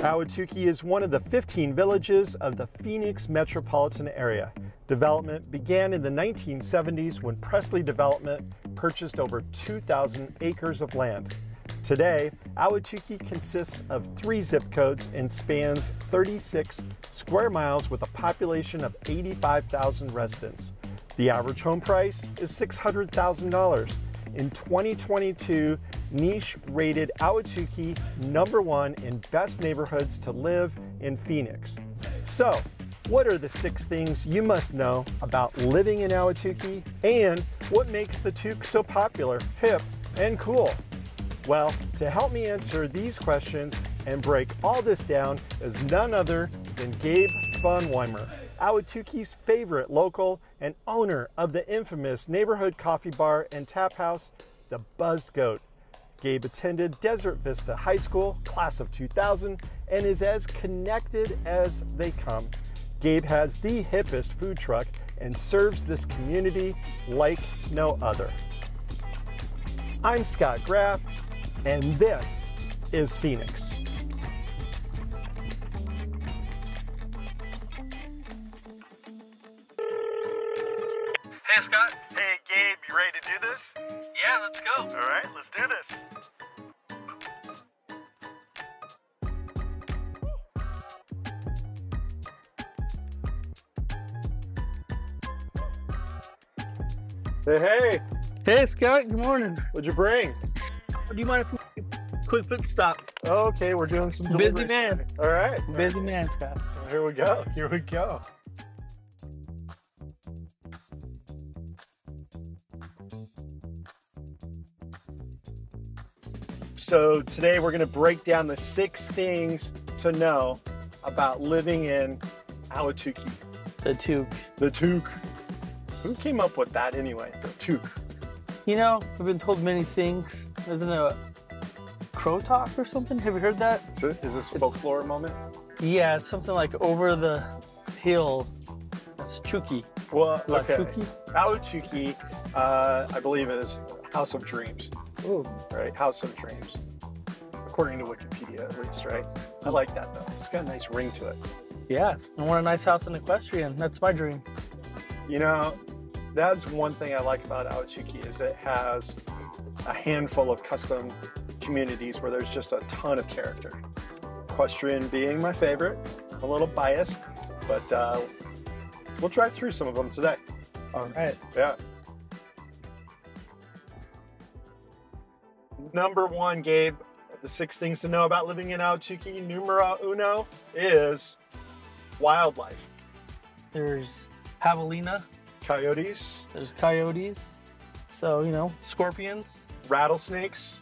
Ahwatukee is one of the 15 villages of the Phoenix metropolitan area. Development began in the 1970s when Presley Development purchased over 2,000 acres of land. Today, Ahwatukee consists of 3 zip codes and spans 36 square miles with a population of 85,000 residents. The average home price is $600,000. In 2022, Niche rated Ahwatukee #1 in best neighborhoods to live in Phoenix. So, what are the 6 things you must know about living in Ahwatukee, and what makes the Took so popular, hip, and cool? Well, to help me answer these questions and break all this down is none other than Gabe Von Weimer, Ahwatukee's favorite local and owner of the infamous neighborhood coffee bar and tap house, the Buzzed Goat. Gabe attended Desert Vista High School, class of 2000, and is as connected as they come. Gabe has the hippest food truck and serves this community like no other. I'm Scott Graff, and this is Phoenix. Hey, Scott. Hey, Gabe, you ready to do this? Yeah, let's go. All right, let's do this. Hey. Hey, Scott. Good morning. What'd you bring? Do you mind if we quick pit stop? Okay, we're doing some deliveries. Busy man. All right. Busy man, Scott. Here we go. Here we go. So today we're going to break down the 6 things to know about living in Ahwatukee. The Took. The Took. Who came up with that anyway? The Took. You know, I've been told many things. Isn't it a crow talk or something? Have you heard that? Is this a folklore moment? Yeah, it's something like over the hill. That's Chookie. Well, Like okay. Chookie? Ahwatukee, I believe, is House of Dreams. Oh, Right? House of Dreams. According to Wikipedia, at least, right? I like that, though. It's got a nice ring to it. yeah. I want a nice house in Equestrian. That's my dream. You know, that's one thing I like about Ahwatukee is it has a handful of custom communities where there's just a ton of character. Equestrian being my favorite. I'm a little biased, but we'll drive through some of them today. All right. Yeah. Number 1, Gabe, the 6 things to know about living in Ahwatukee, numero uno, is wildlife. There's javelina. Coyotes, There's coyotes. So, you know, scorpions. rattlesnakes.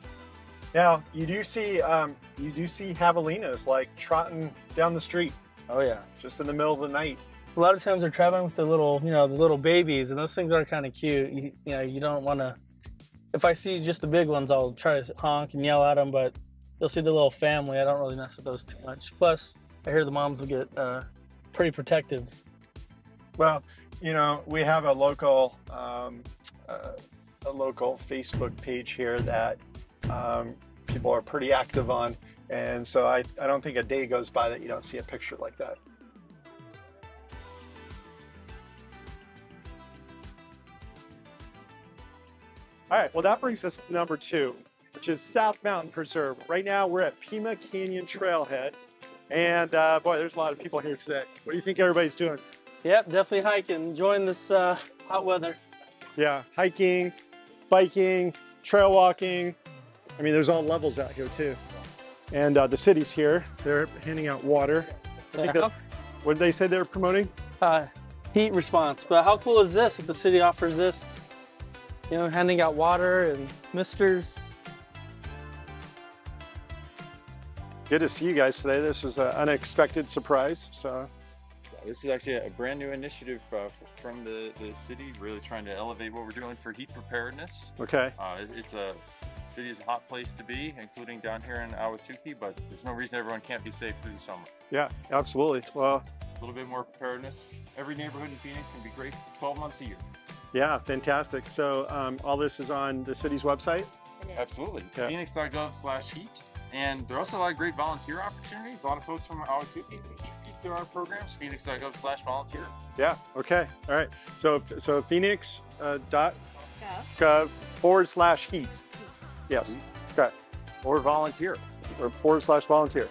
Now, you do see javelinas like trotting down the street Oh, yeah. just in the middle of the night. A lot of times they're traveling with the little, you know, the little babies, and those things are kind of cute. You know, you don't want to. If I see just the big ones, I'll try to honk and yell at them. But you'll see the little family. I don't really mess with those too much. Plus, I hear the moms will get pretty protective. Well, you know, we have a local Facebook page here that people are pretty active on, and so I don't think a day goes by that you don't see a picture like that. All right, well, that brings us to number 2, which is South Mountain Preserve. Right now, we're at Pima Canyon Trailhead, and boy, there's a lot of people here today. What do you think everybody's doing? Yep, definitely hiking, enjoying this hot weather. Yeah, hiking, biking, trail walking. I mean, there's all levels out here too. And the city's here. They're handing out water. What did they say they were promoting? Heat response. But how cool is this that the city offers this? You know, handing out water and misters. Good to see you guys today. This was an unexpected surprise. So This is actually a brand new initiative from the city, really trying to elevate what we're doing for heat preparedness. okay. It's a city's a hot place to be, including down here in Ahwatukee, but there's no reason everyone can't be safe through the summer. Yeah, absolutely. Well, A little bit more preparedness. Every neighborhood in Phoenix can be great 12 months a year. yeah, fantastic. So all this is on the city's website? Absolutely. Yeah. Phoenix.gov/heat. And there are also a lot of great volunteer opportunities. A lot of folks from Ahwatukee contribute through our programs, phoenix.gov/volunteer. Yeah, okay, all right. So Phoenix .gov/heat. Yes, okay. Or volunteer. Or /volunteer.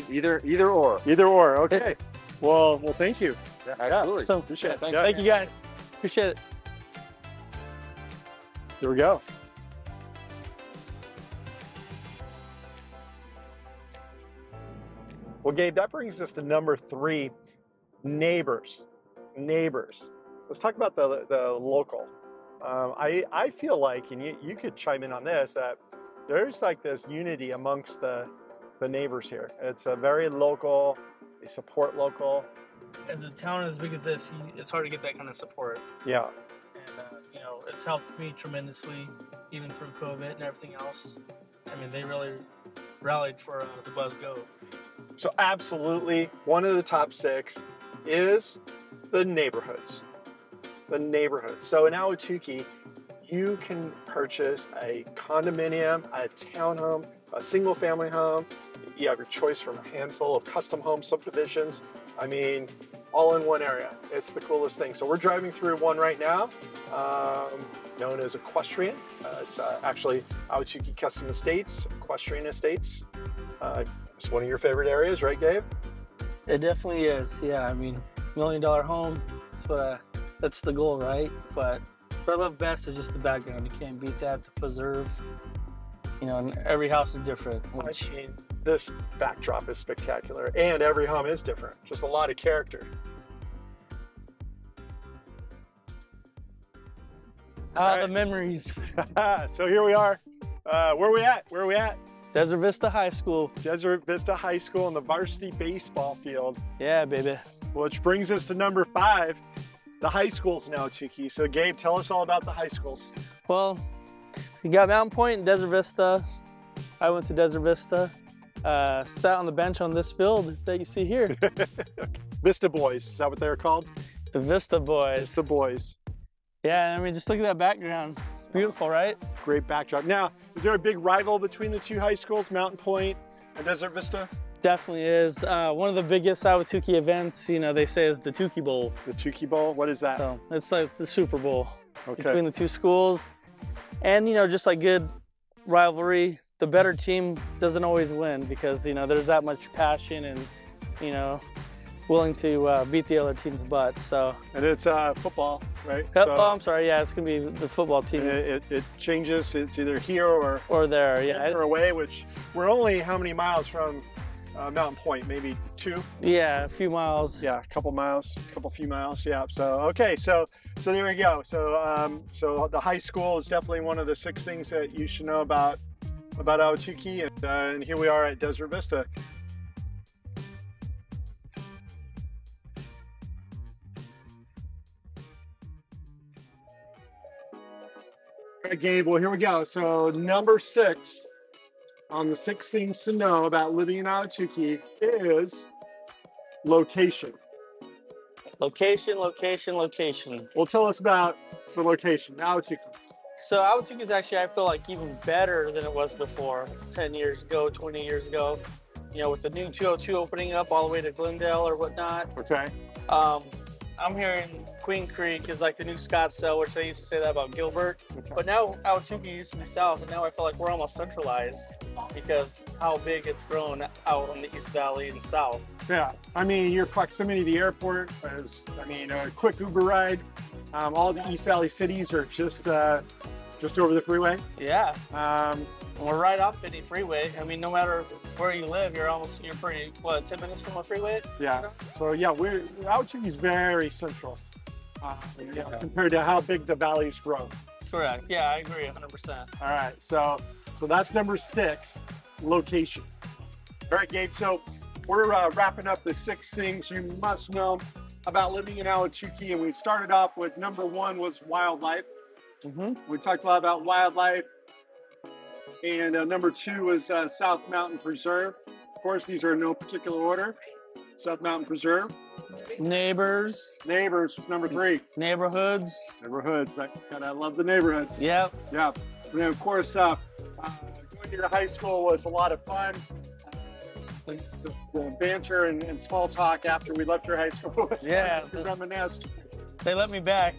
Either or. Either or, okay. Well, thank you. Yeah, absolutely. So, Appreciate it. thank you guys. Appreciate it. There we go. Well, Gabe, that brings us to number 3, neighbors. Neighbors. Let's talk about the local. I feel like, and you could chime in on this, that there's like this unity amongst the neighbors here. It's a very local, they support local. As a town as big as this, it's hard to get that kind of support. Yeah. And, you know, it's helped me tremendously, even through COVID and everything else. I mean, they really rallied for the Buzz Go. So absolutely, one of the top 6 is the neighborhoods. The neighborhoods. So in Ahwatukee, you can purchase a condominium, a townhome, a single family home. You have your choice from a handful of custom home subdivisions. I mean, all in one area. It's the coolest thing. So we're driving through one right now, known as Equestrian. It's actually Ahwatukee Custom Estates, Equestrian Estates. It's one of your favorite areas, right, Gabe? It definitely is. Yeah, I mean, $1 million home. That's the goal, right? But what I love best is just the background. You can't beat that. The preserve. You know, and every house is different. I mean, this backdrop is spectacular, and every home is different. Just a lot of character. The memories. So here we are. Where are we at? Where are we at? Desert Vista High School. Desert Vista High School in the varsity baseball field. Yeah, baby. Which brings us to number 5, the high schools in Ahwatukee. So Gabe, tell us all about the high schools. Well, you got Mountain Point and Desert Vista. I went to Desert Vista. Sat on the bench on this field that you see here. Vista Boys, is that what they're called? The Vista Boys. Vista Boys. Yeah, I mean, just look at that background. It's beautiful, right? Great backdrop. Now, is there a big rival between the 2 high schools, Mountain Point and Desert Vista? Definitely is. One of the biggest Ahwatukee events, you know, they say is the Tukey Bowl. The Tukey Bowl? What is that? So it's like the Super Bowl Okay. between the 2 schools. And, you know, just like good rivalry, the better team doesn't always win because, you know, there's that much passion and, you know, willing to beat the other team's butt. So. And it's football, right? Oh, I'm sorry. Yeah, it's gonna be the football team. It changes. It's either here or there. Yeah. Or away. Which we're only how many miles from Mountain Point? Maybe 2. Yeah, a few miles. Yeah, a couple miles, few miles. Yeah. So okay. So there we go. So so the high school is definitely one of the 6 things that you should know about Ahwatukee, and here we are at Desert Vista. All right, Gabe, well, here we go. So number 6 on the 6 things to know about living in Ahwatukee is location. Location, location, location. Well, tell us about the location, Ahwatukee. So Ahwatukee is actually, I feel like, even better than it was before, 10 years ago, 20 years ago. You know, with the new 202 opening up all the way to Glendale or whatnot. Okay. I'm hearing Queen Creek is like the new Scottsdale, which they used to say that about Gilbert. Okay. But now Ahwatukee used to be south, and now I feel like we're almost centralized because how big it's grown out in the East Valley and south. Yeah, I mean, your proximity to the airport is, I mean, a quick Uber ride. All the East Valley cities are just over the freeway. Yeah. We're right off Finney Freeway. I mean, no matter where you live, you're pretty, 10 minutes from a freeway? Yeah. So yeah, Ahwatukee is very central compared to how big the valley's grown. Correct. Yeah, I agree 100%. All right. So that's number 6, location. All right, Gabe. So we're wrapping up the 6 things you must know about living in Ahwatukee, and we started off with number 1 was wildlife. We talked a lot about wildlife. And number 2 was South Mountain Preserve. Of course, these are in no particular order. South Mountain Preserve. Neighbors. Neighbors was number 3. Neighborhoods. Neighborhoods. I love the neighborhoods. Yep. Yeah. And then, of course, going your high school was a lot of fun. The banter and small talk after we left your high school was fun to reminisce. They let me back.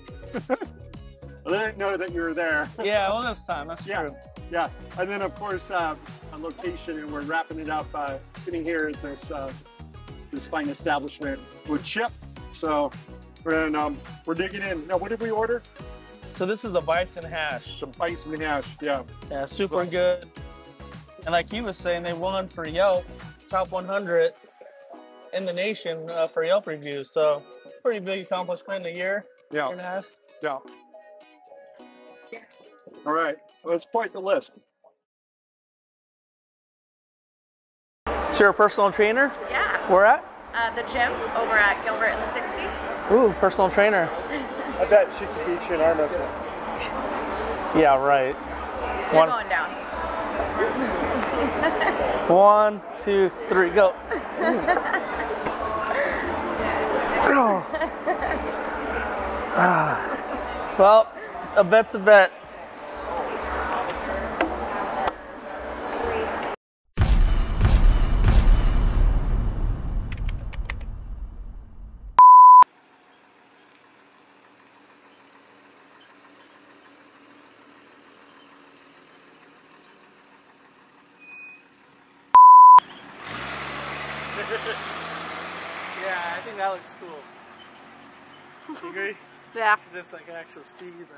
I didn't know that you were there. Yeah, well, this time, that's true. Yeah, and then of course on location, and we're wrapping it up sitting here at this fine establishment with Chip. So we're digging in. Now, what did we order? So this is the bison hash. The bison hash, yeah. Yeah, super good. And like he was saying, they won for Yelp, top 100 in the nation for Yelp reviews. So pretty big accomplishment in a year, year and a half. Yeah. All right, well, that's quite the list. So you're a personal trainer? Yeah. Where at? The gym over at Gilbert in the 60. Ooh, personal trainer. I bet she could beat you in arm wrestling. Yeah, right. You're going down. 1, 2, 3, go. Well, a bet's a bet. Yeah, I think that looks cool. You agree? Yeah. Is this like actual speed? Like...